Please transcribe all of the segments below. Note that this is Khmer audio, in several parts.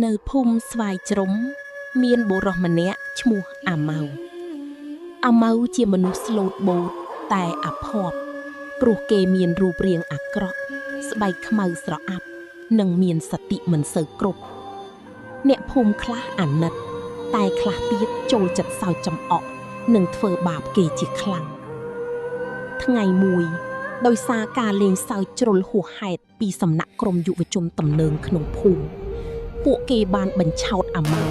នៅភូមិស្វាយជ្រុំមានបុរសម្នាក់ឈ្មោះអាម៉ៅជាមនុស្សស្លូតបូតតែអភ័ព្វព្រោះគេមានរូបរាងអាក្រក់ស្បែកខ្មៅស្រអាប់និងមានសតិមិនសូវគ្រប់អ្នកភូមិខ្លះអាណិតតែខ្លះទៀតចូលចិត្តសើចចំអកនិងធ្វើបាបគេជាខ្លាំងថ្ងៃមួយដោយសារការលេងសើចជ្រុលហួសហេតុពីសំណាក់ក្រុមយុវជនទំនើងក្នុងភូមិពួកគេបានបញ្ឆោតអាម៉ៅ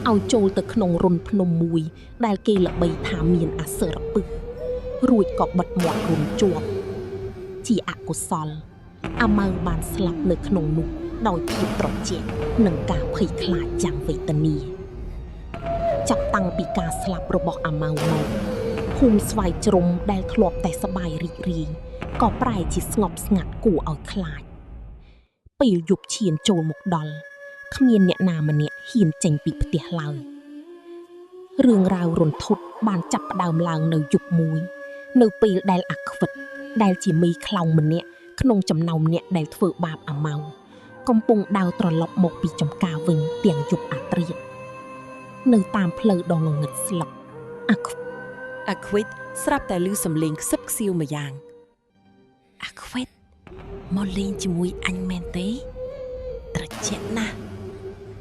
ឲ្យចូលទៅក្នុងរន្ធភ្នំមួយដែលគេល្បីថាមានអាសរពឹសរួចក៏បិទមាត់រន្ធជាប់ជាអកុសលអាម៉ៅបានស្លាប់នៅក្នុងនោះដោយភាពត្រជាក់និងការភ័យខ្លាចយ៉ាងវេទនាចាប់តាំងពីការស្លាប់របស់អាម៉ៅមកភូមិស្វាយជ្រុំដែលធ្លាប់តែសប្បាយរីករាយក៏ប្រែជាស្ងប់ស្ងាត់គួរឲ្យខ្លាចពេលយប់ឈានចូលមកដល់គ្មានអ្នកណាម្នាក់ហ៊ានចេញពីផ្ទះឡើយរឿងរ៉ាវរន្ធត់បានចាប់ផ្ដើមឡើងនៅយប់មួយនៅពេលដែលអាខ្វិតដែលជាមេខ្លោងម្នាក់ក្នុងចំណោមអ្នកដែលធ្វើបាបអាម៉ៅកំពុងដើរត្រឡប់មកពីចំការវិញទាំងយប់អាត្រៀតនៅតាមផ្លូវដ៏ងងឹតស្លុតអាខ្វិតស្រាប់តែឮសំឡេងខ្សឹបខ្សៀវម្យ៉ាងអាខ្វិតមកលេងជាមួយអញមែនទេត្រជាក់ណាស់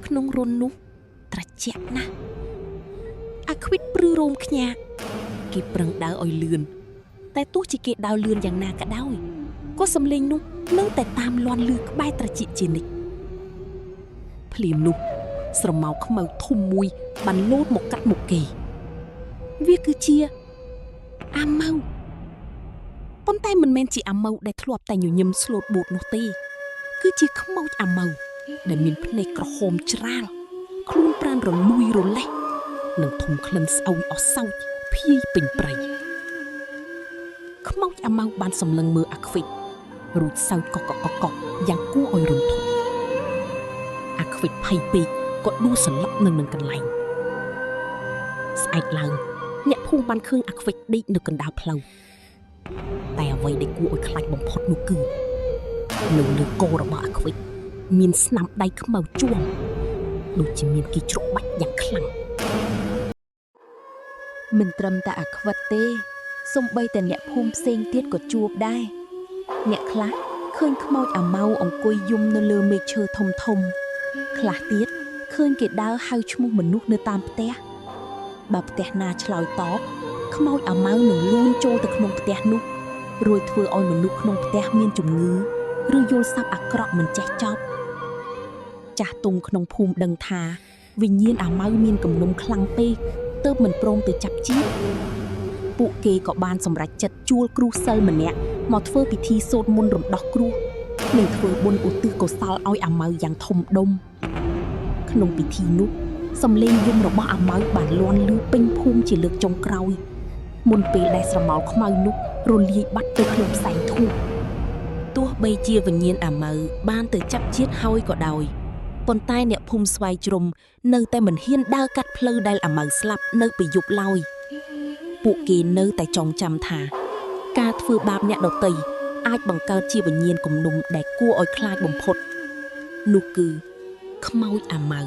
ក្នុងរន្ធនោះត្រជាក់ណាស់អាខ្វិតព្រឺរោមខ្ញាក់គេប្រឹងដើរឲ្យលឿនតែទោះជាគេដើរលឿនយ៉ាងណាក៏ដោយក៏សំឡេងនោះនៅតែតាមលាន់លឺក្បែរត្រជាក់ជានិច្ចភ្លាមនោះស្រមោលខ្មៅធំមួយបានលោតមកកាត់មុខគេវាគឺជាអាម៉ៅប៉ុន្តែមិនមែនជាអាម៉ៅដែលធ្លាប់តែញញឹមស្លូតបូតនោះទេគឺជាខ្មោចអាម៉ៅដែលមានភ្នែកក្រហមច្រាលខ្លួនប្រាណរលួយរលេះនិងធំក្លិនស្អុយអស់សោចភាយពេញព្រៃខ្មោចអាម៉ៅបានសម្លឹងមើលអាខ្វិតរួចសើចកកយ៉ាងគួរឲ្យរន្ធត់អាខ្វិតភ័យពេកក៏ដួលសន្លប់នៅនឹងកន្លែងស្អែកឡើងអ្នកភូមិបានឃើញអាខ្វិតដេកនៅកណ្ដាលផ្លូវតែអ្វីដែលគួរឲ្យខ្លាចបំផុតនោះគឺនៅលើករបស់អាខ្វិតមានស្នាមដៃខ្មៅជួមដូចជាមានគេជ្រក់បាច់យ៉ាងខ្លាំងមិនត្រឹមតែអាខ្វិតទេសូម្បីតែអ្នកភូមិផ្សេងទៀតក៏ជួបដែរអ្នកខ្លះឃើញខ្មោចអាម៉ៅអង្គុយយំនៅលើមែកឈើធំខ្លះទៀតឃើញគេដើរហៅឈ្មោះមនុស្សនៅតាមផ្ទះបើផ្ទះណាឆ្លើយតបខ្មោចអាម៉ៅនឹងលូនចូលទៅក្នុងផ្ទះនោះរួចធ្វើឲ្យមនុស្សក្នុងផ្ទះមានជំងឺឬយល់សប្តិអាក្រក់មិនចេះចប់ចាស់ទុំក្នុងភូមិដឹងថាវិញ្ញាណអាម៉ៅមានគំនុំខ្លាំងពេកទើបមិនព្រមទៅចាប់ជាតិពួកគេក៏បានសម្រេចចិត្តជួលគ្រូសិលម្នាក់មកធ្វើពិធីសូត្រមន្តរំដោះគ្រោះនិងធ្វើបុណ្យឧទ្ទិសកុសលឲ្យអាម៉ៅយ៉ាងធំដុំក្នុងពិធីនោះសំឡេងយំរបស់អាម៉ៅបានលាន់ឮពេញភូមិជាលើកចុងក្រោយមុនពេលដែលស្រមោលខ្មៅនោះរលាយបាត់ទៅក្នុងផ្សែងធូបទោះបីជាវិញ្ញាណអាម៉ៅបានទៅចាប់ជាតិហើយក៏ដោយប៉ុន្តែអ្នកភូមិស្វាយជ្រុំនៅតែមិនហ៊ានដើរកាត់ផ្លូវដែលអាម៉ៅស្លាប់នៅពេលយប់ឡើយពួកគេនៅតែចងចាំថាការធ្វើបាបអ្នកដទៃអាចបង្កើតជាវិញ្ញាណគំនុំដែលគួរឲ្យខ្លាចបំផុតនោះគឺខ្មោចអាម៉ៅ